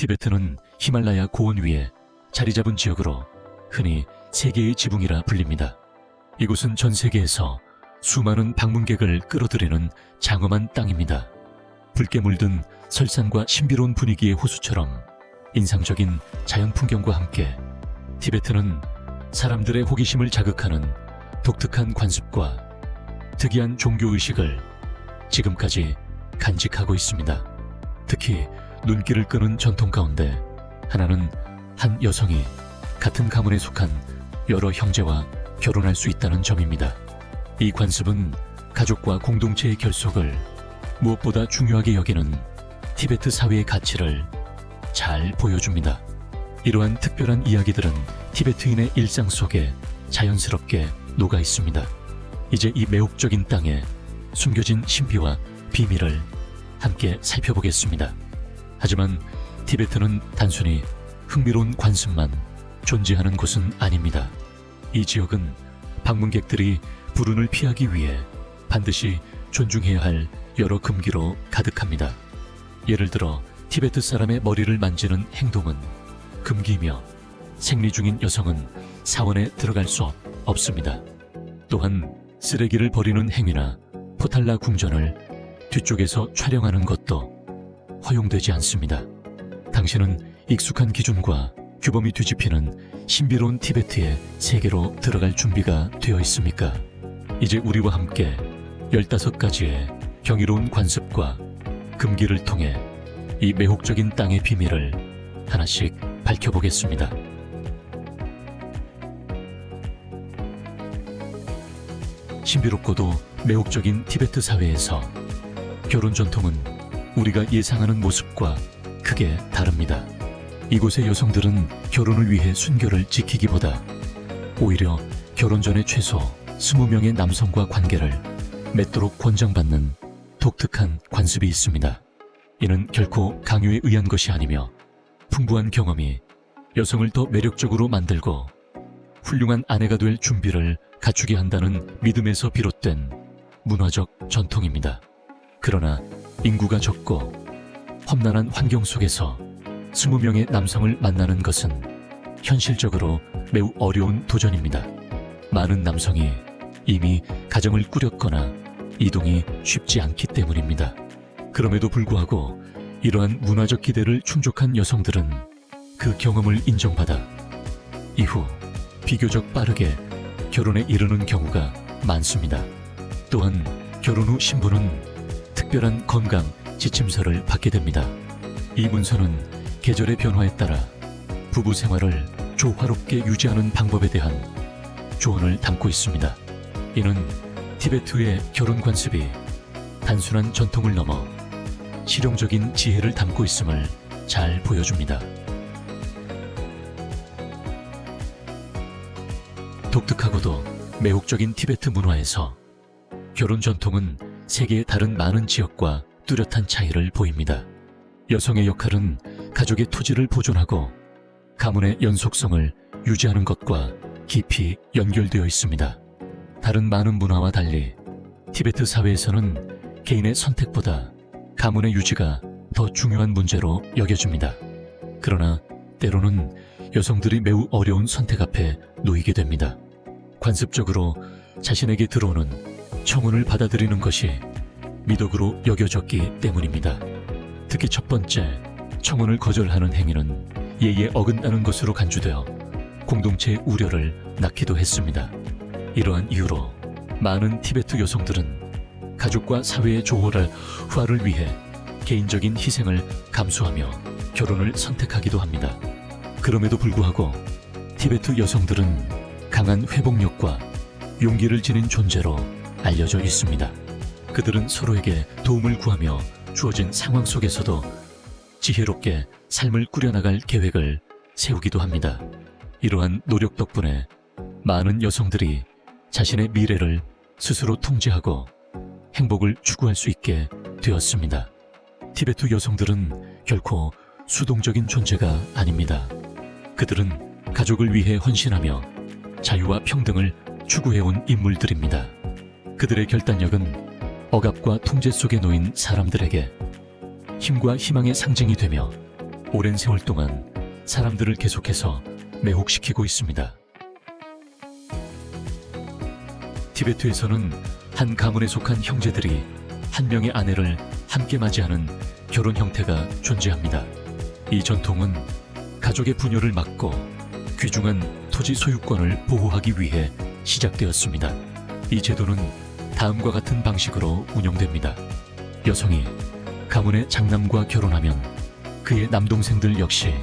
티베트는 히말라야 고원 위에 자리 잡은 지역으로 흔히 세계의 지붕이라 불립니다. 이곳은 전 세계에서 수많은 방문객을 끌어들이는 장엄한 땅입니다. 붉게 물든 설산과 신비로운 분위기의 호수처럼 인상적인 자연 풍경과 함께 티베트는 사람들의 호기심을 자극하는 독특한 관습과 특이한 종교의식을 지금까지 간직하고 있습니다. 특히 눈길을 끄는 전통 가운데 하나는 한 여성이 같은 가문에 속한 여러 형제와 결혼할 수 있다는 점입니다. 이 관습은 가족과 공동체의 결속을 무엇보다 중요하게 여기는 티베트 사회의 가치를 잘 보여줍니다. 이러한 특별한 이야기들은 티베트인의 일상 속에 자연스럽게 녹아 있습니다. 이제 이 매혹적인 땅에 숨겨진 신비와 비밀을 함께 살펴보겠습니다. 하지만 티베트는 단순히 흥미로운 관습만 존재하는 곳은 아닙니다. 이 지역은 방문객들이 불운을 피하기 위해 반드시 존중해야 할 여러 금기로 가득합니다. 예를 들어 티베트 사람의 머리를 만지는 행동은 금기이며 생리 중인 여성은 사원에 들어갈 수 없습니다. 또한 쓰레기를 버리는 행위나 포탈라 궁전을 뒤쪽에서 촬영하는 것도 허용되지 않습니다. 당신은 익숙한 기준과 규범이 뒤집히는 신비로운 티베트의 세계로 들어갈 준비가 되어 있습니까? 이제 우리와 함께 15가지의 경이로운 관습과 금기를 통해 이 매혹적인 땅의 비밀을 하나씩 밝혀보겠습니다. 신비롭고도 매혹적인 티베트 사회에서 결혼 전통은 우리가 예상하는 모습과 크게 다릅니다. 이곳의 여성들은 결혼을 위해 순결을 지키기보다 오히려 결혼 전에 최소 20명의 남성과 관계를 맺도록 권장받는 독특한 관습이 있습니다. 이는 결코 강요에 의한 것이 아니며 풍부한 경험이 여성을 더 매력적으로 만들고 훌륭한 아내가 될 준비를 갖추게 한다는 믿음에서 비롯된 문화적 전통입니다. 그러나 인구가 적고 험난한 환경 속에서 20명의 남성을 만나는 것은 현실적으로 매우 어려운 도전입니다. 많은 남성이 이미 가정을 꾸렸거나 이동이 쉽지 않기 때문입니다. 그럼에도 불구하고 이러한 문화적 기대를 충족한 여성들은 그 경험을 인정받아 이후 비교적 빠르게 결혼에 이르는 경우가 많습니다. 또한 결혼 후 신부는 특별한 건강 지침서를 받게 됩니다. 이 문서는 계절의 변화에 따라 부부 생활을 조화롭게 유지하는 방법에 대한 조언을 담고 있습니다. 이는 티베트의 결혼 관습이 단순한 전통을 넘어 실용적인 지혜를 담고 있음을 잘 보여줍니다. 독특하고도 매혹적인 티베트 문화에서 결혼 전통은 세계의 다른 많은 지역과 뚜렷한 차이를 보입니다. 여성의 역할은 가족의 토지를 보존하고 가문의 연속성을 유지하는 것과 깊이 연결되어 있습니다. 다른 많은 문화와 달리 티베트 사회에서는 개인의 선택보다 가문의 유지가 더 중요한 문제로 여겨집니다. 그러나 때로는 여성들이 매우 어려운 선택 앞에 놓이게 됩니다. 관습적으로 자신에게 들어오는 청혼을 받아들이는 것이 미덕으로 여겨졌기 때문입니다. 특히 첫 번째, 청혼을 거절하는 행위는 예의에 어긋나는 것으로 간주되어 공동체의 우려를 낳기도 했습니다. 이러한 이유로 많은 티베트 여성들은 가족과 사회의 조화를 위해 개인적인 희생을 감수하며 결혼을 선택하기도 합니다. 그럼에도 불구하고 티베트 여성들은 강한 회복력과 용기를 지닌 존재로 알려져 있습니다. 그들은 서로에게 도움을 구하며 주어진 상황 속에서도 지혜롭게 삶을 꾸려나갈 계획을 세우기도 합니다. 이러한 노력 덕분에 많은 여성들이 자신의 미래를 스스로 통제하고 행복을 추구할 수 있게 되었습니다. 티베트 여성들은 결코 수동적인 존재가 아닙니다. 그들은 가족을 위해 헌신하며 자유와 평등을 추구해온 인물들입니다. 그들의 결단력은 억압과 통제 속에 놓인 사람들에게 힘과 희망의 상징이 되며 오랜 세월 동안 사람들을 계속해서 매혹시키고 있습니다. 티베트에서는 한 가문에 속한 형제들이 한 명의 아내를 함께 맞이하는 결혼 형태가 존재합니다. 이 전통은 가족의 분열을 막고 귀중한 토지 소유권을 보호하기 위해 시작되었습니다. 이 제도는 다음과 같은 방식으로 운영됩니다. 여성이 가문의 장남과 결혼하면 그의 남동생들 역시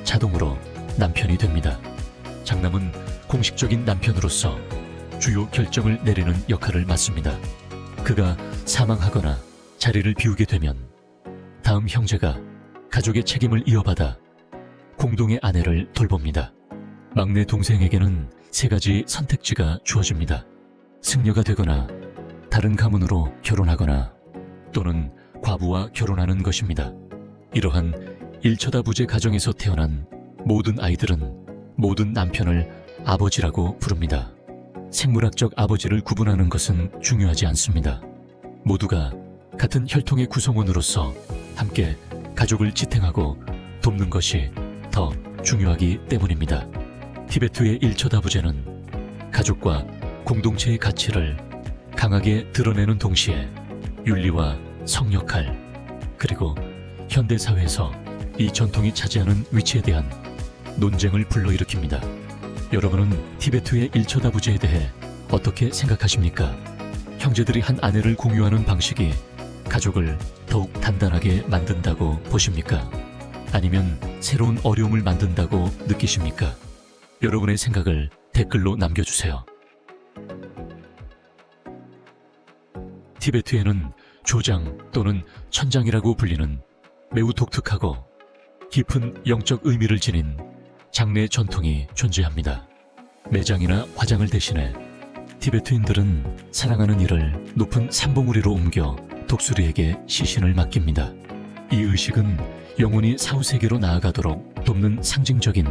자동으로 남편이 됩니다. 장남은 공식적인 남편으로서 주요 결정을 내리는 역할을 맡습니다. 그가 사망하거나 자리를 비우게 되면 다음 형제가 가족의 책임을 이어받아 공동의 아내를 돌봅니다. 막내 동생에게는 세 가지 선택지가 주어집니다. 승려가 되거나 다른 가문으로 결혼하거나 또는 과부와 결혼하는 것입니다. 이러한 일처다부재 가정에서 태어난 모든 아이들은 모든 남편을 아버지라고 부릅니다. 생물학적 아버지를 구분하는 것은 중요하지 않습니다. 모두가 같은 혈통의 구성원으로서 함께 가족을 지탱하고 돕는 것이 더 중요하기 때문입니다. 티베트의 일처다부제는 가족과 공동체의 가치를 강하게 드러내는 동시에 윤리와 성역할 그리고 현대사회에서 이 전통이 차지하는 위치에 대한 논쟁을 불러일으킵니다. 여러분은 티베트의 일처다부제에 대해 어떻게 생각하십니까? 형제들이 한 아내를 공유하는 방식이 가족을 더욱 단단하게 만든다고 보십니까? 아니면 새로운 어려움을 만든다고 느끼십니까? 여러분의 생각을 댓글로 남겨주세요. 티베트에는 조장 또는 천장이라고 불리는 매우 독특하고 깊은 영적 의미를 지닌 장례 전통이 존재합니다. 매장이나 화장을 대신해 티베트인들은 사랑하는 이를 높은 산봉우리로 옮겨 독수리에게 시신을 맡깁니다. 이 의식은 영혼이 사후세계로 나아가도록 돕는 상징적인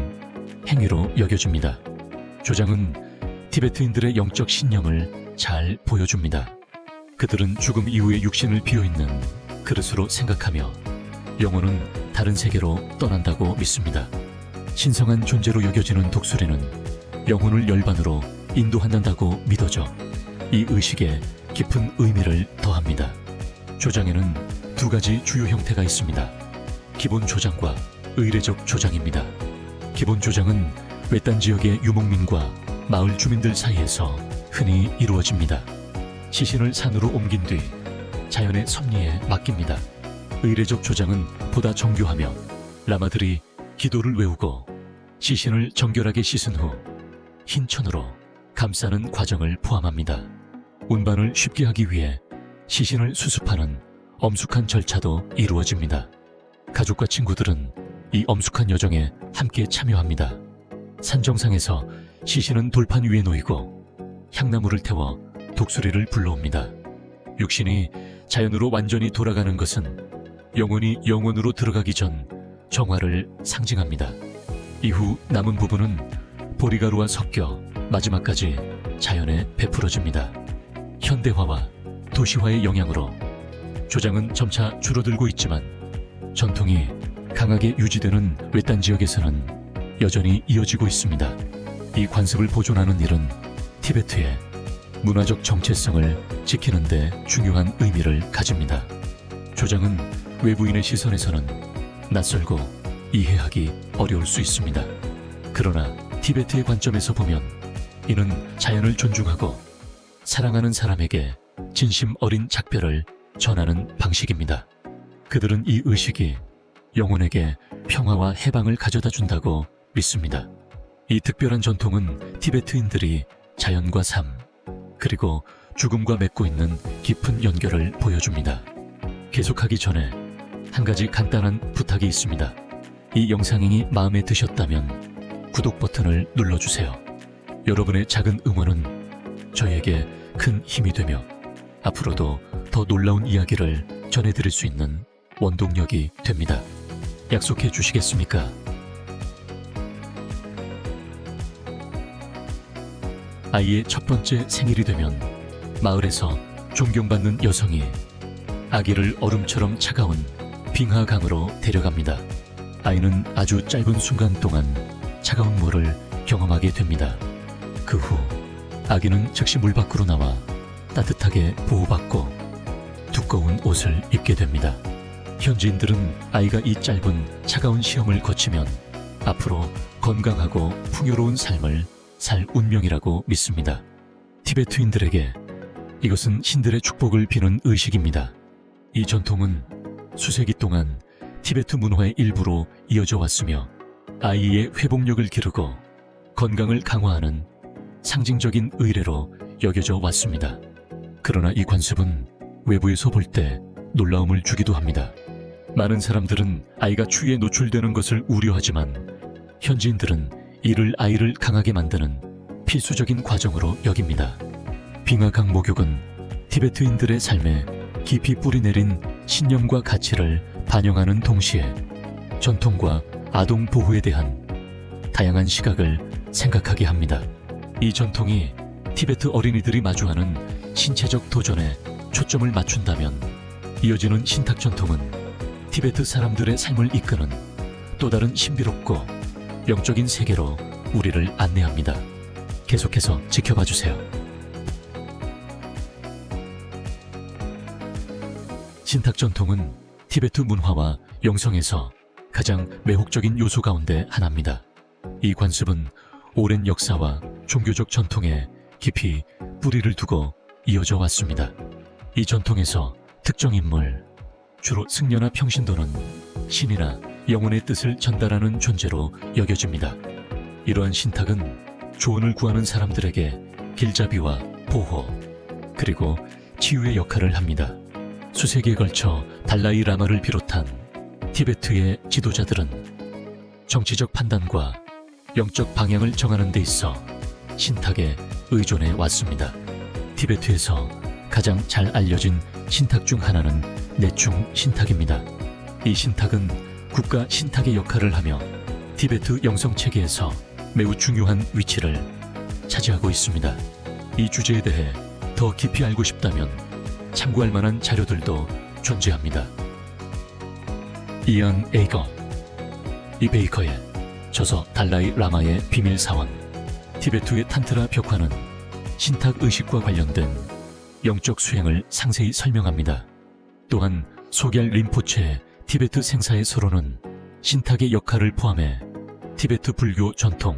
행위로 여겨집니다. 조장은 티베트인들의 영적 신념을 잘 보여줍니다. 그들은 죽음 이후의 육신을 비어있는 그릇으로 생각하며 영혼은 다른 세계로 떠난다고 믿습니다. 신성한 존재로 여겨지는 독수리는 영혼을 열반으로 인도한다고 믿어져 이 의식에 깊은 의미를 더합니다. 조장에는 두 가지 주요 형태가 있습니다. 기본 조장과 의례적 조장입니다. 기본 조장은 외딴 지역의 유목민과 마을 주민들 사이에서 흔히 이루어집니다. 시신을 산으로 옮긴 뒤 자연의 섭리에 맡깁니다. 의례적 조장은 보다 정교하며 라마들이 기도를 외우고 시신을 정결하게 씻은 후 흰 천으로 감싸는 과정을 포함합니다. 운반을 쉽게 하기 위해 시신을 수습하는 엄숙한 절차도 이루어집니다. 가족과 친구들은 이 엄숙한 여정에 함께 참여합니다. 산 정상에서 시신은 돌판 위에 놓이고 향나무를 태워 독수리를 불러옵니다. 육신이 자연으로 완전히 돌아가는 것은 영혼이 영혼으로 들어가기 전 정화를 상징합니다. 이후 남은 부분은 보리가루와 섞여 마지막까지 자연에 베풀어집니다. 현대화와 도시화의 영향으로 조장은 점차 줄어들고 있지만 전통이 강하게 유지되는 외딴 지역에서는 여전히 이어지고 있습니다. 이 관습을 보존하는 일은 티베트의 문화적 정체성을 지키는 데 중요한 의미를 가집니다. 조장은 외부인의 시선에서는 낯설고 이해하기 어려울 수 있습니다. 그러나 티베트의 관점에서 보면 이는 자연을 존중하고 사랑하는 사람에게 진심 어린 작별을 전하는 방식입니다. 그들은 이 의식이 영혼에게 평화와 해방을 가져다 준다고 믿습니다. 이 특별한 전통은 티베트인들이 자연과 삶, 그리고 죽음과 맺고 있는 깊은 연결을 보여줍니다. 계속하기 전에 한 가지 간단한 부탁이 있습니다. 이 영상이 마음에 드셨다면 구독 버튼을 눌러주세요. 여러분의 작은 응원은 저에게 큰 힘이 되며 앞으로도 더 놀라운 이야기를 전해드릴 수 있는 원동력이 됩니다. 약속해 주시겠습니까? 아이의 첫 번째 생일이 되면 마을에서 존경받는 여성이 아기를 얼음처럼 차가운 빙하강으로 데려갑니다. 아이는 아주 짧은 순간 동안 차가운 물을 경험하게 됩니다. 그 후 아기는 즉시 물 밖으로 나와 따뜻하게 보호받고 두꺼운 옷을 입게 됩니다. 현지인들은 아이가 이 짧은 차가운 시험을 거치면 앞으로 건강하고 풍요로운 삶을 살 운명이라고 믿습니다. 티베트인들에게 이것은 신들의 축복을 비는 의식입니다. 이 전통은 수세기 동안 티베트 문화의 일부로 이어져 왔으며 아이의 회복력을 기르고 건강을 강화하는 상징적인 의례로 여겨져 왔습니다. 그러나 이 관습은 외부에서 볼 때 놀라움을 주기도 합니다. 많은 사람들은 아이가 추위에 노출되는 것을 우려하지만 현지인들은 이를 아이를 강하게 만드는 필수적인 과정으로 여깁니다. 빙하강 목욕은 티베트인들의 삶에 깊이 뿌리내린 신념과 가치를 반영하는 동시에 전통과 아동 보호에 대한 다양한 시각을 생각하게 합니다. 이 전통이 티베트 어린이들이 마주하는 신체적 도전에 초점을 맞춘다면 이어지는 신탁 전통은 티베트 사람들의 삶을 이끄는 또 다른 신비롭고 영적인 세계로 우리를 안내합니다. 계속해서 지켜봐 주세요. 신탁 전통은 티베트 문화와 영성에서 가장 매혹적인 요소 가운데 하나입니다. 이 관습은 오랜 역사와 종교적 전통에 깊이 뿌리를 두고 이어져 왔습니다. 이 전통에서 특정 인물, 주로 승려나 평신도는 신이나 영혼의 뜻을 전달하는 존재로 여겨집니다. 이러한 신탁은 조언을 구하는 사람들에게 길잡이와 보호, 그리고 치유의 역할을 합니다. 수세기에 걸쳐 달라이 라마를 비롯한 티베트의 지도자들은 정치적 판단과 영적 방향을 정하는 데 있어 신탁에 의존해 왔습니다. 티베트에서 가장 잘 알려진 신탁 중 하나는 내충 신탁입니다. 이 신탁은 국가 신탁의 역할을 하며 티베트 영성 체계에서 매우 중요한 위치를 차지하고 있습니다. 이 주제에 대해 더 깊이 알고 싶다면 참고할 만한 자료들도 존재합니다. 이안 에이거, 이 베이커의 저서 달라이 라마의 비밀 사원, 티베트의 탄트라 벽화는 신탁 의식과 관련된 영적 수행을 상세히 설명합니다. 또한 소갤 림포체의 티베트 생사의 서론은 신탁의 역할을 포함해 티베트 불교 전통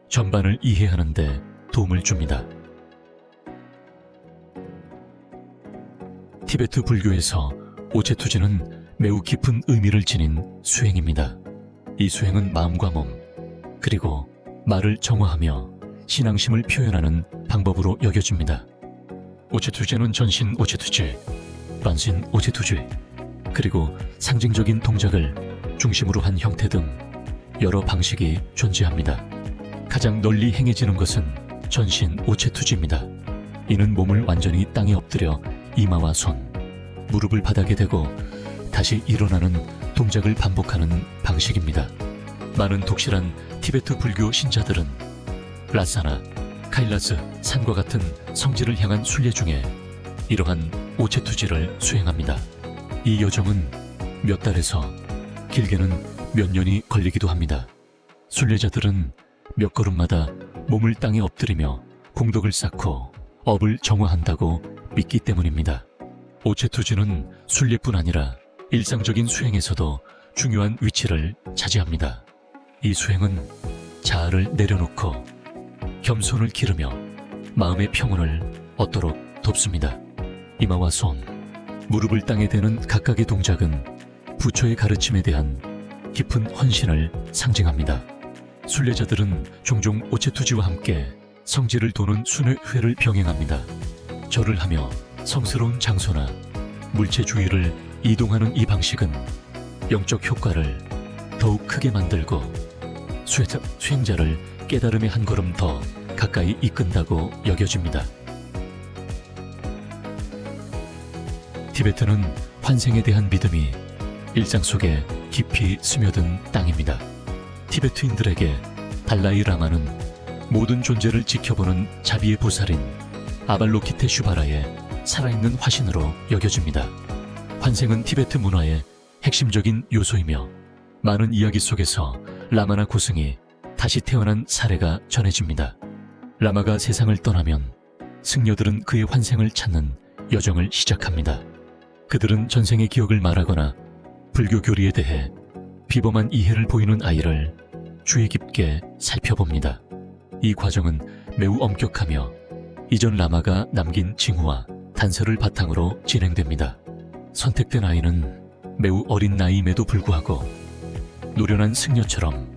전반을 이해하는 데 도움을 줍니다. 티베트 불교에서 오체투지는 매우 깊은 의미를 지닌 수행입니다. 이 수행은 마음과 몸, 그리고 말을 정화하며 신앙심을 표현하는 방법으로 여겨집니다. 오체투제는 전신 오체투제, 반신 오체투제, 그리고 상징적인 동작을 중심으로 한 형태 등 여러 방식이 존재합니다. 가장 널리 행해지는 것은 전신 오체투지입니다. 이는 몸을 완전히 땅에 엎드려 이마와 손, 무릎을 바닥에 대고 다시 일어나는 동작을 반복하는 방식입니다. 많은 독실한 티베트 불교 신자들은 라사나, 카일라스 산과 같은 성지를 향한 순례 중에 이러한 오체투지를 수행합니다. 이 여정은 몇 달에서 길게는 몇 년이 걸리기도 합니다. 순례자들은 몇 걸음마다 몸을 땅에 엎드리며 공덕을 쌓고 업을 정화한다고 믿기 때문입니다. 오체투지는 순례뿐 아니라 일상적인 수행에서도 중요한 위치를 차지합니다. 이 수행은 자아를 내려놓고 겸손을 기르며 마음의 평온을 얻도록 돕습니다. 이마와 손, 무릎을 땅에 대는 각각의 동작은 부처의 가르침에 대한 깊은 헌신을 상징합니다. 순례자들은 종종 오체투지와 함께 성지를 도는 순회를 병행합니다. 절을 하며 성스러운 장소나 물체 주위를 이동하는 이 방식은 영적 효과를 더욱 크게 만들고 수행자를 깨달음의 한 걸음 더 가까이 이끈다고 여겨집니다. 티베트는 환생에 대한 믿음이 일상 속에 깊이 스며든 땅입니다. 티베트인들에게 달라이 라마는 모든 존재를 지켜보는 자비의 보살인 아발로키테슈바라의 살아있는 화신으로 여겨집니다. 환생은 티베트 문화의 핵심적인 요소이며 많은 이야기 속에서 라마나 고승이 다시 태어난 사례가 전해집니다. 라마가 세상을 떠나면 승려들은 그의 환생을 찾는 여정을 시작합니다. 그들은 전생의 기억을 말하거나 불교 교리에 대해 비범한 이해를 보이는 아이를 주의 깊게 살펴봅니다. 이 과정은 매우 엄격하며 이전 라마가 남긴 징후와 단서를 바탕으로 진행됩니다. 선택된 아이는 매우 어린 나이임에도 불구하고 노련한 승려처럼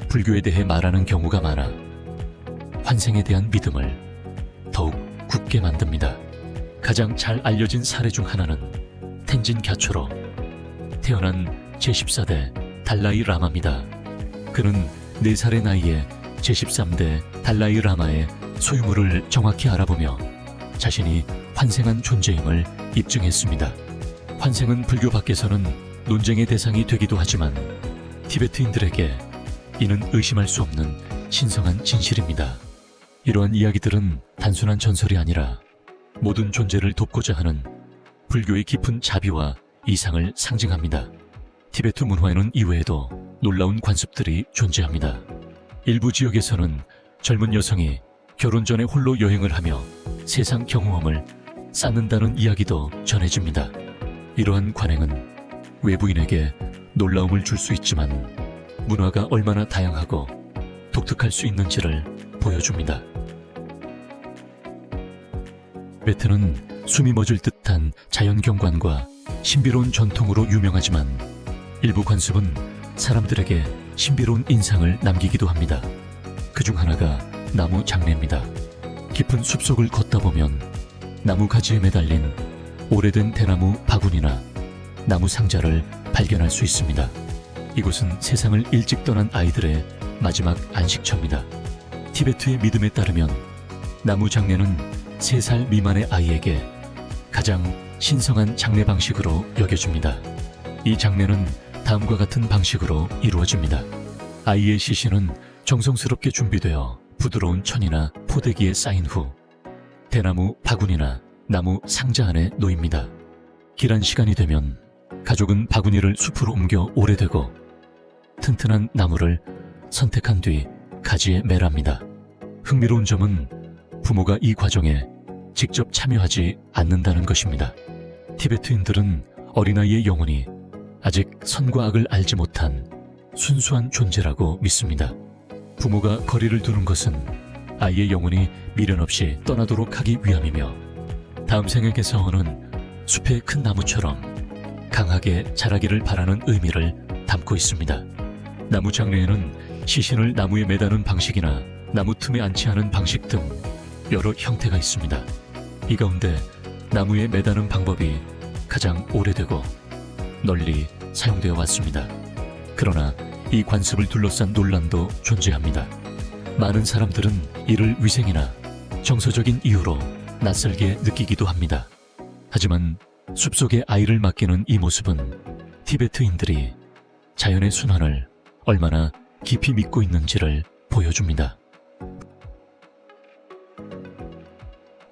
불교에 대해 말하는 경우가 많아 환생에 대한 믿음을 더욱 굳게 만듭니다. 가장 잘 알려진 사례 중 하나는 텐진 갸초로 태어난 제14대 달라이 라마입니다. 그는 4살의 나이에 제13대 달라이 라마의 소유물을 정확히 알아보며 자신이 환생한 존재임을 입증했습니다. 환생은 불교 밖에서는 논쟁의 대상이 되기도 하지만 티베트인들에게 이는 의심할 수 없는 신성한 진실입니다. 이러한 이야기들은 단순한 전설이 아니라 모든 존재를 돕고자 하는 불교의 깊은 자비와 이상을 상징합니다. 티베트 문화에는 이외에도 놀라운 관습들이 존재합니다. 일부 지역에서는 젊은 여성이 결혼 전에 홀로 여행을 하며 세상 경험을 쌓는다는 이야기도 전해집니다. 이러한 관행은 외부인에게 놀라움을 줄 수 있지만 문화가 얼마나 다양하고 독특할 수 있는지를 보여줍니다. 티베트는 숨이 멎을 듯한 자연경관과 신비로운 전통으로 유명하지만 일부 관습은 사람들에게 신비로운 인상을 남기기도 합니다. 그중 하나가 나무 장례입니다. 깊은 숲속을 걷다 보면 나무 가지에 매달린 오래된 대나무 바구니나 나무 상자를 발견할 수 있습니다. 이곳은 세상을 일찍 떠난 아이들의 마지막 안식처입니다. 티베트의 믿음에 따르면 나무 장례는 3살 미만의 아이에게 가장 신성한 장례 방식으로 여겨집니다. 이 장례는 다음과 같은 방식으로 이루어집니다. 아이의 시신은 정성스럽게 준비되어 부드러운 천이나 포대기에 쌓인 후 대나무 바구니나 나무 상자 안에 놓입니다. 길한 시간이 되면 가족은 바구니를 숲으로 옮겨 오래되고 튼튼한 나무를 선택한 뒤 가지에 매랍니다. 흥미로운 점은 부모가 이 과정에 직접 참여하지 않는다는 것입니다. 티베트인들은 어린아이의 영혼이 아직 선과 악을 알지 못한 순수한 존재라고 믿습니다. 부모가 거리를 두는 것은 아이의 영혼이 미련 없이 떠나도록 하기 위함이며 다음 생에게서 오는 숲의 큰 나무처럼 강하게 자라기를 바라는 의미를 담고 있습니다. 나무 장례에는 시신을 나무에 매다는 방식이나 나무 틈에 안치하는 방식 등 여러 형태가 있습니다. 이 가운데 나무에 매다는 방법이 가장 오래되고 널리 사용되어 왔습니다. 그러나 이 관습을 둘러싼 논란도 존재합니다. 많은 사람들은 이를 위생이나 정서적인 이유로 낯설게 느끼기도 합니다. 하지만 숲속에 아이를 맡기는 이 모습은 티베트인들이 자연의 순환을 얼마나 깊이 믿고 있는지를 보여줍니다.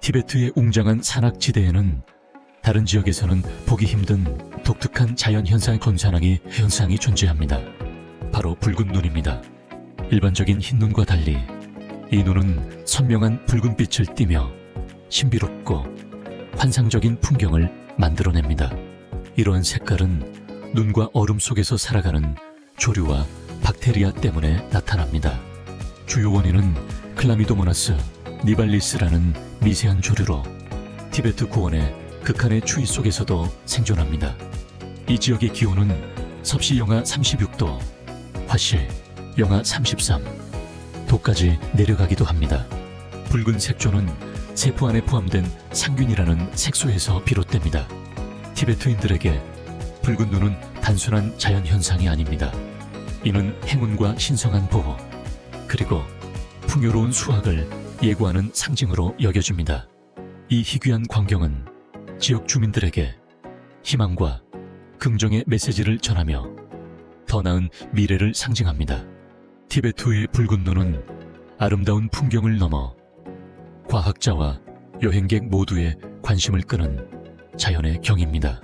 티베트의 웅장한 산악지대에는 다른 지역에서는 보기 힘든 독특한 자연현상 현상이 존재합니다. 바로 붉은 눈입니다. 일반적인 흰 눈과 달리 이 눈은 선명한 붉은빛을 띠며 신비롭고 환상적인 풍경을 만들어냅니다. 이러한 색깔은 눈과 얼음 속에서 살아가는 조류와 박테리아 때문에 나타납니다. 주요 원인은 클라미도모나스 니발리스라는 미세한 조류로 티베트 고원의 극한의 추위 속에서도 생존합니다. 이 지역의 기온은 섭씨 영하 36도, 화씨 영하 33, 도까지 내려가기도 합니다. 붉은 색조는 세포 안에 포함된 상균이라는 색소에서 비롯됩니다. 티베트인들에게 붉은 눈은 단순한 자연현상이 아닙니다. 이는 행운과 신성한 보호, 그리고 풍요로운 수확을 예고하는 상징으로 여겨집니다. 이 희귀한 광경은 지역 주민들에게 희망과 긍정의 메시지를 전하며 더 나은 미래를 상징합니다. 티베트의 붉은 눈은 아름다운 풍경을 넘어 과학자와 여행객 모두의 관심을 끄는 자연의 경입니다.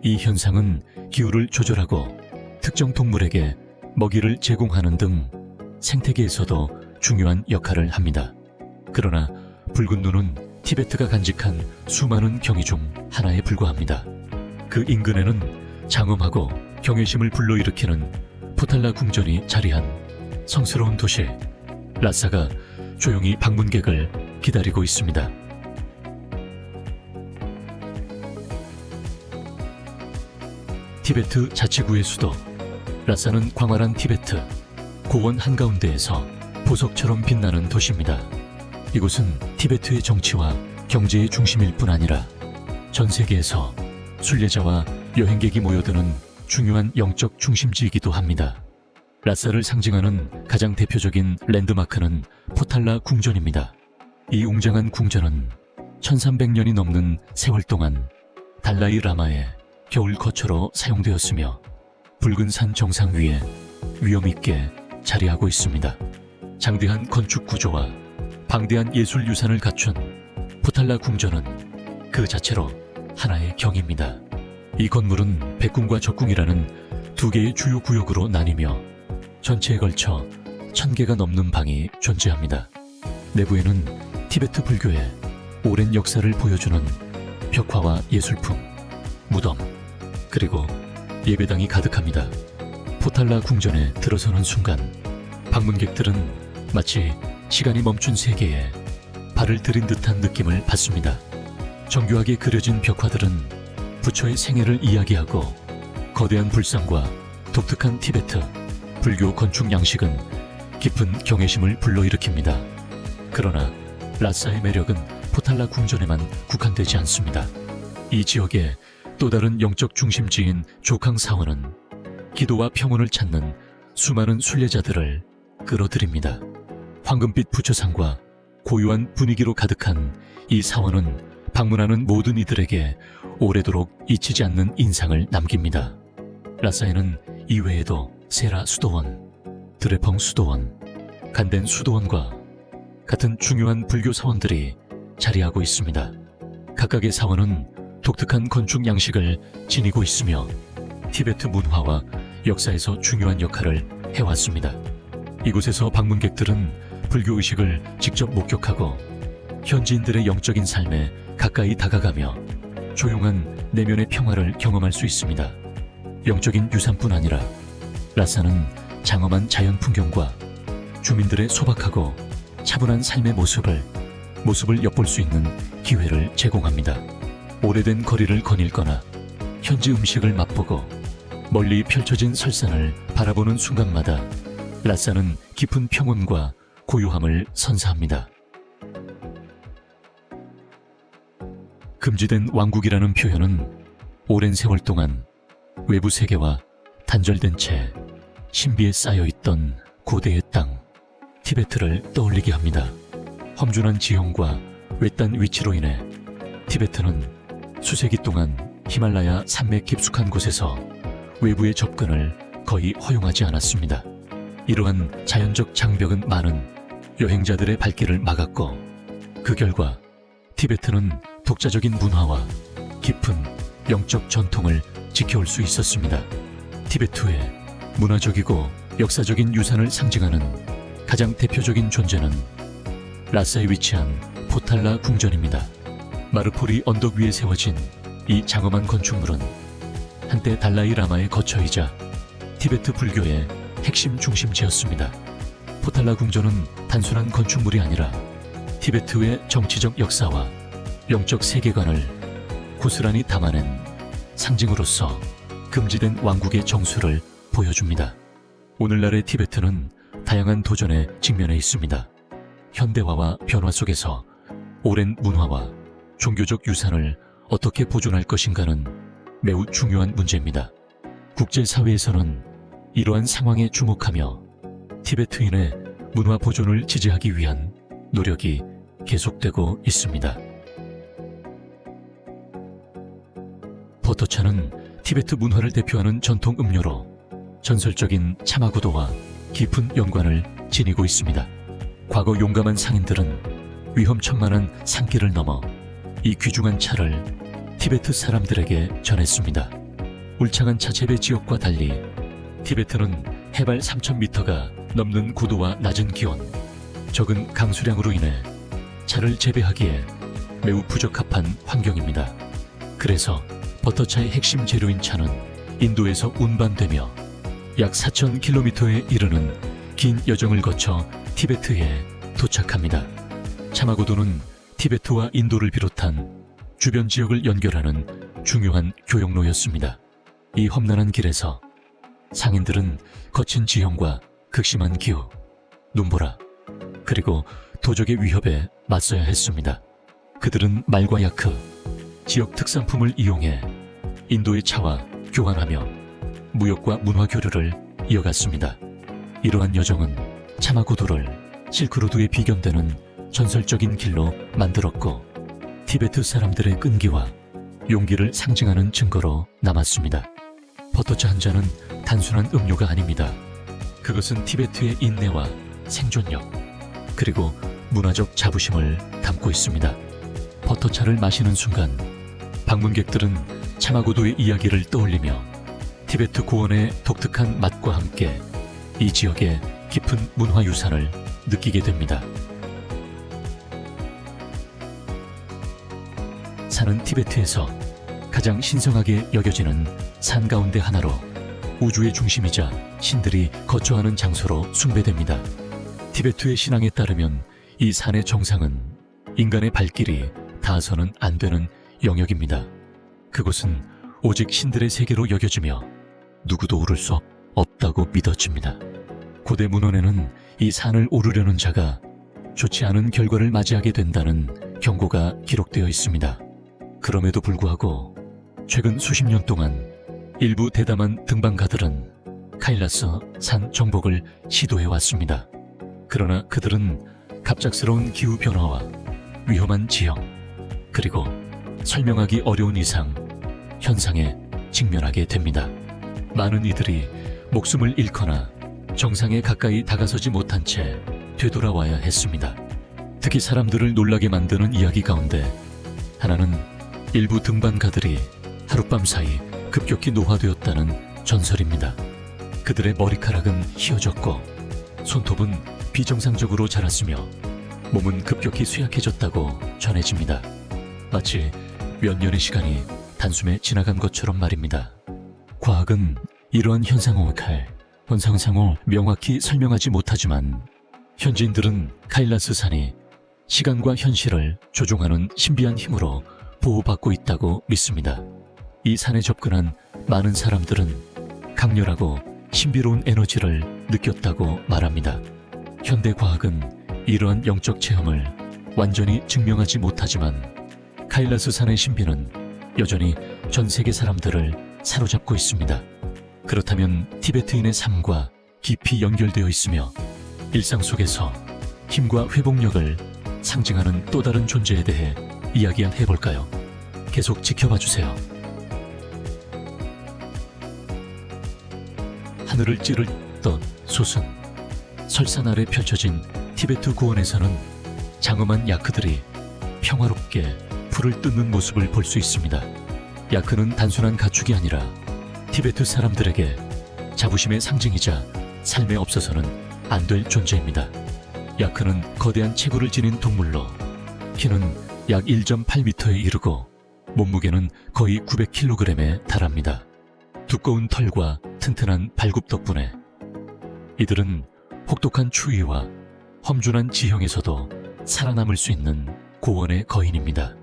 이 현상은 기후를 조절하고 특정 동물에게 먹이를 제공하는 등 생태계에서도 중요한 역할을 합니다. 그러나 붉은 눈은 티베트가 간직한 수많은 경이 중 하나에 불과합니다. 그 인근에는 장엄하고 경외심을 불러일으키는 포탈라 궁전이 자리한 성스러운 도시 라사가 조용히 방문객을 기다리고 있습니다. 티베트 자치구의 수도 라사는 광활한 티베트 고원 한가운데에서 보석처럼 빛나는 도시입니다. 이곳은 티베트의 정치와 경제의 중심일 뿐 아니라 전 세계에서 순례자와 여행객이 모여드는 중요한 영적 중심지이기도 합니다. 라사를 상징하는 가장 대표적인 랜드마크는 포탈라 궁전입니다. 이 웅장한 궁전은 1300년이 넘는 세월 동안 달라이 라마의 겨울 거처로 사용되었으며 붉은 산 정상 위에 위엄 있게 자리하고 있습니다. 장대한 건축 구조와 방대한 예술 유산을 갖춘 포탈라 궁전은 그 자체로 하나의 경입니다. 이 건물은 백궁과 적궁이라는 두 개의 주요 구역으로 나뉘며 전체에 걸쳐 1000개가 넘는 방이 존재합니다. 내부에는 티베트 불교의 오랜 역사를 보여주는 벽화와 예술품, 무덤, 그리고 예배당이 가득합니다. 포탈라 궁전에 들어서는 순간 방문객들은 마치 시간이 멈춘 세계에 발을 들인 듯한 느낌을 받습니다. 정교하게 그려진 벽화들은 부처의 생애를 이야기하고 거대한 불상과 독특한 티베트 불교 건축 양식은 깊은 경외심을 불러일으킵니다. 그러나 라사의 매력은 포탈라 궁전에만 국한되지 않습니다. 이 지역의 또 다른 영적 중심지인 조캉 사원은 기도와 평온을 찾는 수많은 순례자들을 끌어들입니다. 황금빛 부처상과 고요한 분위기로 가득한 이 사원은 방문하는 모든 이들에게 오래도록 잊히지 않는 인상을 남깁니다. 라사에는 이외에도 세라 수도원, 드레펑 수도원, 간덴 수도원과 같은 중요한 불교 사원들이 자리하고 있습니다. 각각의 사원은 독특한 건축 양식을 지니고 있으며 티베트 문화와 역사에서 중요한 역할을 해왔습니다. 이곳에서 방문객들은 불교 의식을 직접 목격하고 현지인들의 영적인 삶에 가까이 다가가며 조용한 내면의 평화를 경험할 수 있습니다. 영적인 유산뿐 아니라 라사는 장엄한 자연 풍경과 주민들의 소박하고 차분한 삶의 모습을 엿볼 수 있는 기회를 제공합니다. 오래된 거리를 거닐거나 현지 음식을 맛보고 멀리 펼쳐진 설산을 바라보는 순간마다 라사는 깊은 평온과 고요함을 선사합니다. 금지된 왕국이라는 표현은 오랜 세월 동안 외부 세계와 단절된 채 신비에 쌓여있던 고대의 땅, 티베트를 떠올리게 합니다. 험준한 지형과 외딴 위치로 인해 티베트는 수세기 동안 히말라야 산맥 깊숙한 곳에서 외부의 접근을 거의 허용하지 않았습니다. 이러한 자연적 장벽은 많은 여행자들의 발길을 막았고 그 결과 티베트는 독자적인 문화와 깊은 영적 전통을 지켜올 수 있었습니다. 티베트의 문화적이고 역사적인 유산을 상징하는 가장 대표적인 존재는 라사에 위치한 포탈라 궁전입니다. 마르포리 언덕 위에 세워진 이 장엄한 건축물은 한때 달라이 라마의 거처이자 티베트 불교의 핵심 중심지였습니다. 포탈라 궁전은 단순한 건축물이 아니라 티베트의 정치적 역사와 영적 세계관을 고스란히 담아낸 상징으로서 금지된 왕국의 정수를 보여줍니다. 오늘날의 티베트는 다양한 도전에 직면해 있습니다. 현대화와 변화 속에서 오랜 문화와 종교적 유산을 어떻게 보존할 것인가는 매우 중요한 문제입니다. 국제사회에서는 이러한 상황에 주목하며 티베트인의 문화 보존을 지지하기 위한 노력이 계속되고 있습니다. 버터차는 티베트 문화를 대표하는 전통 음료로 전설적인 차마고도와 깊은 연관을 지니고 있습니다. 과거 용감한 상인들은 위험천만한 산길을 넘어 이 귀중한 차를 티베트 사람들에게 전했습니다. 울창한 차 재배 지역과 달리 티베트는 해발 3,000m가 넘는 고도와 낮은 기온, 적은 강수량으로 인해 차를 재배하기에 매우 부적합한 환경입니다. 그래서 버터차의 핵심 재료인 차는 인도에서 운반되며 약 4,000km에 이르는 긴 여정을 거쳐 티베트에 도착합니다. 차마고도는 티베트와 인도를 비롯한 주변 지역을 연결하는 중요한 교역로였습니다. 이 험난한 길에서 상인들은 거친 지형과 극심한 기후, 눈보라, 그리고 도적의 위협에 맞서야 했습니다. 그들은 말과 야크, 지역 특산품을 이용해 인도의 차와 교환하며 무역과 문화 교류를 이어갔습니다. 이러한 여정은 차마고도를 실크로드에 비견되는 전설적인 길로 만들었고 티베트 사람들의 끈기와 용기를 상징하는 증거로 남았습니다. 버터차 한 잔은 단순한 음료가 아닙니다. 그것은 티베트의 인내와 생존력, 그리고 문화적 자부심을 담고 있습니다. 버터차를 마시는 순간 방문객들은 차마고도의 이야기를 떠올리며 티베트 고원의 독특한 맛과 함께 이 지역의 깊은 문화유산을 느끼게 됩니다. 산은 티베트에서 가장 신성하게 여겨지는 산 가운데 하나로 우주의 중심이자 신들이 거처하는 장소로 숭배됩니다. 티베트의 신앙에 따르면 이 산의 정상은 인간의 발길이 닿아서는 안 되는 영역입니다. 그곳은 오직 신들의 세계로 여겨지며 누구도 오를 수 없다고 믿어집니다. 고대 문헌에는 이 산을 오르려는 자가 좋지 않은 결과를 맞이하게 된다는 경고가 기록되어 있습니다. 그럼에도 불구하고 최근 수십 년 동안 일부 대담한 등반가들은 카일라스 산 정복을 시도해 왔습니다. 그러나 그들은 갑작스러운 기후 변화와 위험한 지형, 그리고 설명하기 어려운 이상 현상에 직면하게 됩니다. 많은 이들이 목숨을 잃거나 정상에 가까이 다가서지 못한 채 되돌아와야 했습니다. 특히 사람들을 놀라게 만드는 이야기 가운데 하나는 일부 등반가들이 하룻밤 사이 급격히 노화되었다는 전설입니다. 그들의 머리카락은 휘어졌고 손톱은 비정상적으로 자랐으며 몸은 급격히 쇠약해졌다고 전해집니다. 마치 몇 년의 시간이 단숨에 지나간 것처럼 말입니다. 과학은 이러한 현상을 현상상을 명확히 설명하지 못하지만 현지인들은 카일라스 산이 시간과 현실을 조종하는 신비한 힘으로 보호받고 있다고 믿습니다. 이 산에 접근한 많은 사람들은 강렬하고 신비로운 에너지를 느꼈다고 말합니다. 현대 과학은 이러한 영적 체험을 완전히 증명하지 못하지만 카일라스 산의 신비는 여전히 전 세계 사람들을 사로잡고 있습니다. 그렇다면 티베트인의 삶과 깊이 연결되어 있으며 일상 속에서 힘과 회복력을 상징하는 또 다른 존재에 대해 이야기해볼까요? 계속 지켜봐 주세요. 하늘을 찌르던 솟은 설산 아래 펼쳐진 티베트 고원에서는 장엄한 야크들이 평화롭게 풀을 뜯는 모습을 볼 수 있습니다. 야크는 단순한 가축이 아니라 티베트 사람들에게 자부심의 상징이자 삶에 없어서는 안 될 존재입니다. 야크는 거대한 체구를 지닌 동물로 키는 약 1.8m에 이르고 몸무게는 거의 900kg에 달합니다. 두꺼운 털과 튼튼한 발굽 덕분에 이들은 혹독한 추위와 험준한 지형에서도 살아남을 수 있는 고원의 거인입니다.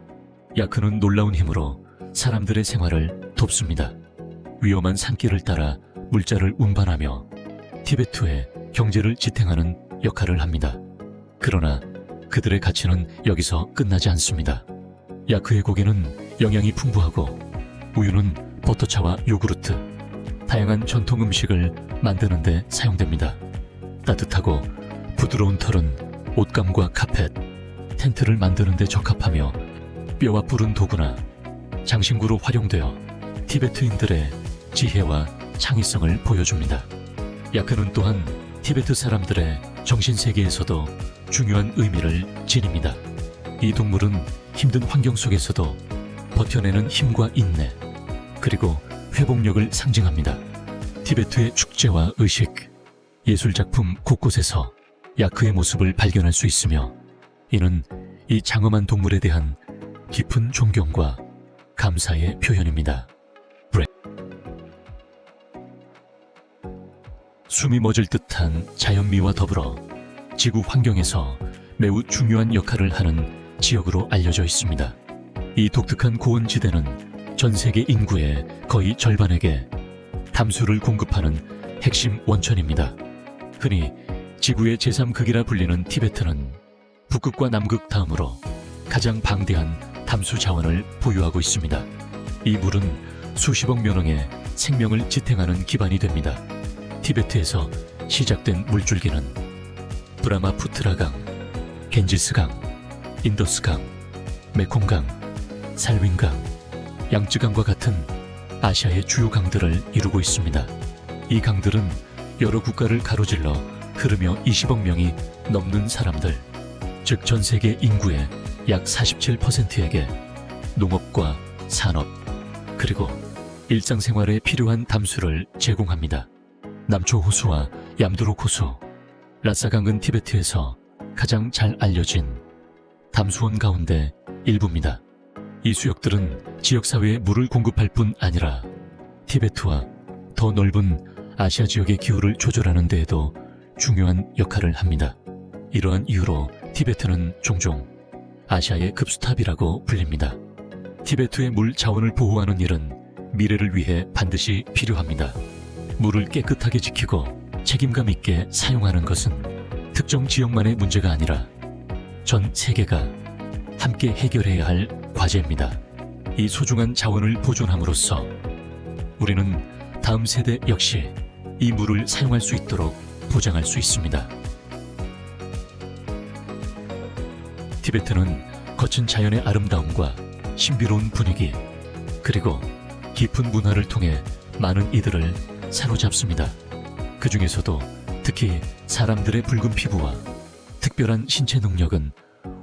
야크는 놀라운 힘으로 사람들의 생활을 돕습니다. 위험한 산길을 따라 물자를 운반하며 티베트의 경제를 지탱하는 역할을 합니다. 그러나 그들의 가치는 여기서 끝나지 않습니다. 야크의 고기는 영양이 풍부하고 우유는 버터차와 요구르트, 다양한 전통 음식을 만드는 데 사용됩니다. 따뜻하고 부드러운 털은 옷감과 카펫, 텐트를 만드는 데 적합하며 뼈와 뿔은 도구나 장신구로 활용되어 티베트인들의 지혜와 창의성을 보여줍니다. 야크는 또한 티베트 사람들의 정신세계에서도 중요한 의미를 지닙니다. 이 동물은 힘든 환경 속에서도 버텨내는 힘과 인내, 그리고 회복력을 상징합니다. 티베트의 축제와 의식, 예술작품 곳곳에서 야크의 모습을 발견할 수 있으며 이는 이 장엄한 동물에 대한 깊은 존경과 감사의 표현입니다. 숨이 멎을 듯한 자연미와 더불어 지구 환경에서 매우 중요한 역할을 하는 지역으로 알려져 있습니다. 이 독특한 고원지대는 전 세계 인구의 거의 절반에게 담수를 공급하는 핵심 원천입니다. 흔히 지구의 제3극이라 불리는 티베트는 북극과 남극 다음으로 가장 방대한 담수 자원을 보유하고 있습니다. 이 물은 수십억 명의 생명을 지탱하는 기반이 됩니다. 티베트에서 시작된 물줄기는 브라마푸트라강, 겐지스강, 인더스강, 메콩강, 살윈강, 양쯔강과 같은 아시아의 주요 강들을 이루고 있습니다. 이 강들은 여러 국가를 가로질러 흐르며 20억 명이 넘는 사람들, 즉 전 세계 인구의 약 47%에게 농업과 산업, 그리고 일상생활에 필요한 담수를 제공합니다. 남초 호수와 얌두록 호수, 라싸강은 티베트에서 가장 잘 알려진 담수원 가운데 일부입니다. 이 수역들은 지역사회에 물을 공급할 뿐 아니라 티베트와 더 넓은 아시아 지역의 기후를 조절하는 데에도 중요한 역할을 합니다. 이러한 이유로 티베트는 종종 아시아의 급수탑이라고 불립니다. 티베트의 물 자원을 보호하는 일은 미래를 위해 반드시 필요합니다. 물을 깨끗하게 지키고 책임감 있게 사용하는 것은 특정 지역만의 문제가 아니라 전 세계가 함께 해결해야 할 과제입니다. 이 소중한 자원을 보존함으로써 우리는 다음 세대 역시 이 물을 사용할 수 있도록 보장할 수 있습니다. 티베트는 거친 자연의 아름다움과 신비로운 분위기, 그리고 깊은 문화를 통해 많은 이들을 사로잡습니다. 그 중에서도 특히 사람들의 붉은 피부와 특별한 신체 능력은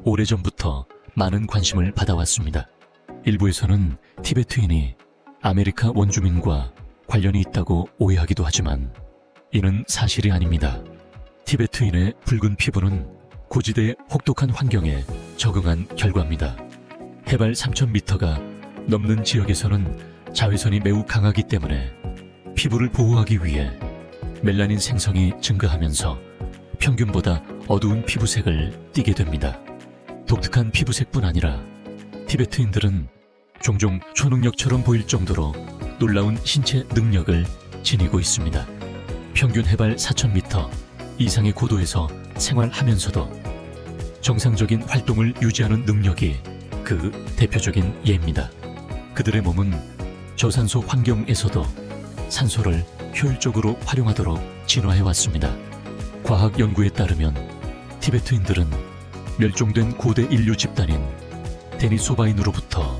오래전부터 많은 관심을 받아왔습니다. 일부에서는 티베트인이 아메리카 원주민과 관련이 있다고 오해하기도 하지만 이는 사실이 아닙니다. 티베트인의 붉은 피부는 고지대의 혹독한 환경에 적응한 결과입니다. 해발 3,000m가 넘는 지역에서는 자외선이 매우 강하기 때문에 피부를 보호하기 위해 멜라닌 생성이 증가하면서 평균보다 어두운 피부색을 띠게 됩니다. 독특한 피부색뿐 아니라 티베트인들은 종종 초능력처럼 보일 정도로 놀라운 신체 능력을 지니고 있습니다. 평균 해발 4,000m 이상의 고도에서 생활하면서도 정상적인 활동을 유지하는 능력이 그 대표적인 예입니다. 그들의 몸은 저산소 환경에서도 산소를 효율적으로 활용하도록 진화해왔습니다. 과학 연구에 따르면 티베트인들은 멸종된 고대 인류 집단인 데니소바인으로부터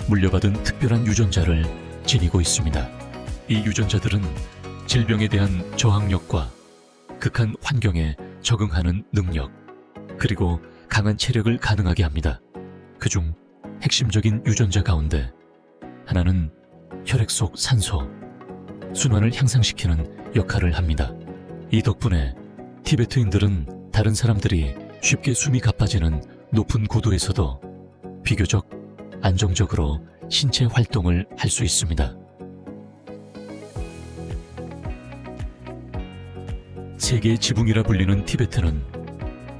물려받은 특별한 유전자를 지니고 있습니다. 이 유전자들은 질병에 대한 저항력과 극한 환경에 적응하는 능력, 그리고 강한 체력을 가능하게 합니다. 그중 핵심적인 유전자 가운데 하나는 혈액 속 산소, 순환을 향상시키는 역할을 합니다. 이 덕분에 티베트인들은 다른 사람들이 쉽게 숨이 가빠지는 높은 고도에서도 비교적 안정적으로 신체 활동을 할 수 있습니다. 세계의 지붕이라 불리는 티베트는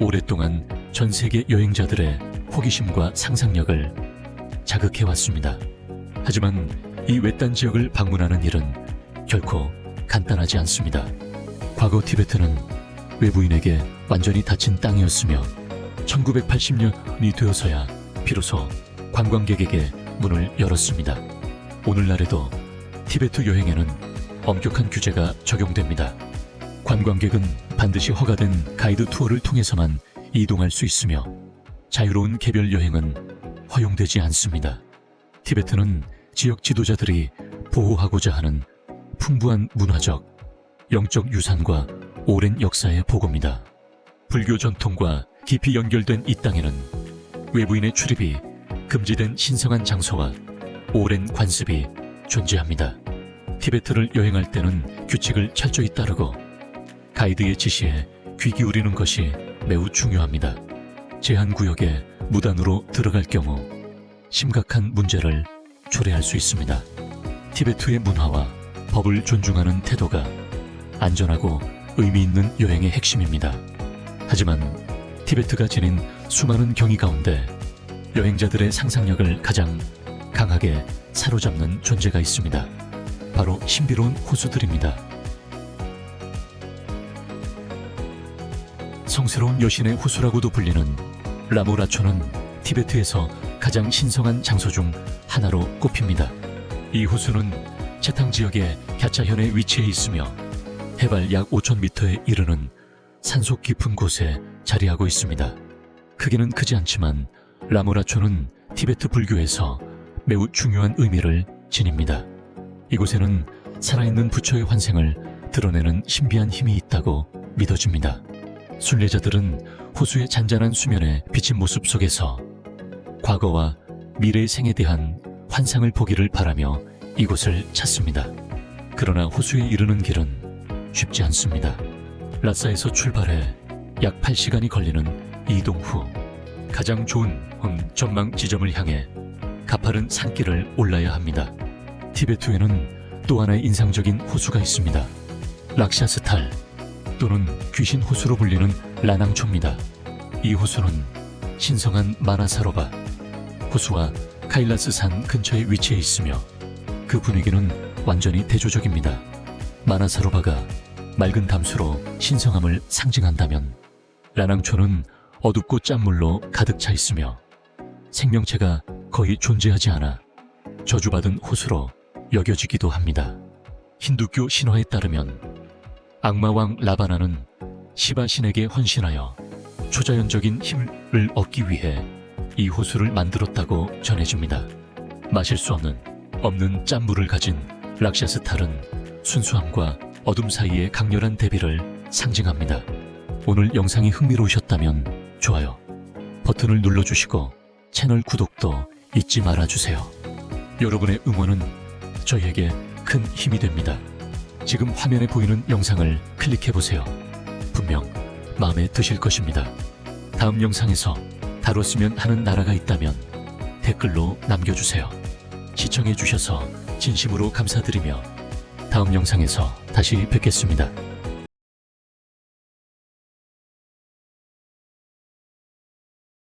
오랫동안 전 세계 여행자들의 호기심과 상상력을 자극해왔습니다. 하지만 이 외딴 지역을 방문하는 일은 결코 간단하지 않습니다. 과거 티베트는 외부인에게 완전히 닫힌 땅이었으며 1980년이 되어서야 비로소 관광객에게 문을 열었습니다. 오늘날에도 티베트 여행에는 엄격한 규제가 적용됩니다. 관광객은 반드시 허가된 가이드 투어를 통해서만 이동할 수 있으며 자유로운 개별 여행은 허용되지 않습니다. 티베트는 지역 지도자들이 보호하고자 하는 풍부한 문화적, 영적 유산과 오랜 역사의 보고입니다. 불교 전통과 깊이 연결된 이 땅에는 외부인의 출입이 금지된 신성한 장소와 오랜 관습이 존재합니다. 티베트를 여행할 때는 규칙을 철저히 따르고 가이드의 지시에 귀 기울이는 것이 매우 중요합니다. 제한구역에 무단으로 들어갈 경우 심각한 문제를 초래할 수 있습니다. 티베트의 문화와 법을 존중하는 태도가 안전하고 의미 있는 여행의 핵심입니다. 하지만 티베트가 지닌 수많은 경위 가운데 여행자들의 상상력을 가장 강하게 사로잡는 존재가 있습니다. 바로 신비로운 호수들입니다. 성스러운 여신의 호수라고도 불리는 라모라초는 티베트에서 가장 신성한 장소 중 하나로 꼽힙니다. 이 호수는 채탕 지역의 갸차현에 위치해 있으며 해발 약 5,000m에 이르는 산속 깊은 곳에 자리하고 있습니다. 크기는 크지 않지만 라모라초는 티베트 불교에서 매우 중요한 의미를 지닙니다. 이곳에는 살아있는 부처의 환생을 드러내는 신비한 힘이 있다고 믿어집니다. 순례자들은 호수의 잔잔한 수면에 비친 모습 속에서 과거와 미래의 생에 대한 환상을 보기를 바라며 이곳을 찾습니다. 그러나 호수에 이르는 길은 쉽지 않습니다. 라사에서 출발해 약 8시간이 걸리는 이동 후 가장 좋은 전망 지점을 향해 가파른 산길을 올라야 합니다. 티베트에는 또 하나의 인상적인 호수가 있습니다. 락샤스탈 또는 귀신 호수로 불리는 라낭초입니다. 이 호수는 신성한 마나사로바 호수와 카일라스 산 근처에 위치해 있으며 그 분위기는 완전히 대조적입니다. 마나사로바가 맑은 담수로 신성함을 상징한다면 라낭초는 어둡고 짠물로 가득 차 있으며 생명체가 거의 존재하지 않아 저주받은 호수로 여겨지기도 합니다. 힌두교 신화에 따르면 악마왕 라바나는 시바 신에게 헌신하여 초자연적인 힘을 얻기 위해 이 호수를 만들었다고 전해집니다. 마실 수 없는 짠물을 가진 락샤스탈은 순수함과 어둠 사이의 강렬한 대비를 상징합니다. 오늘 영상이 흥미로우셨다면 좋아요 버튼을 눌러주시고 채널 구독도 잊지 말아주세요. 여러분의 응원은 저희에게 큰 힘이 됩니다. 지금 화면에 보이는 영상을 클릭해보세요. 분명 마음에 드실 것입니다. 다음 영상에서 다뤘으면 하는 나라가 있다면 댓글로 남겨주세요. 시청해주셔서 진심으로 감사드리며 다음 영상에서 다시 뵙겠습니다.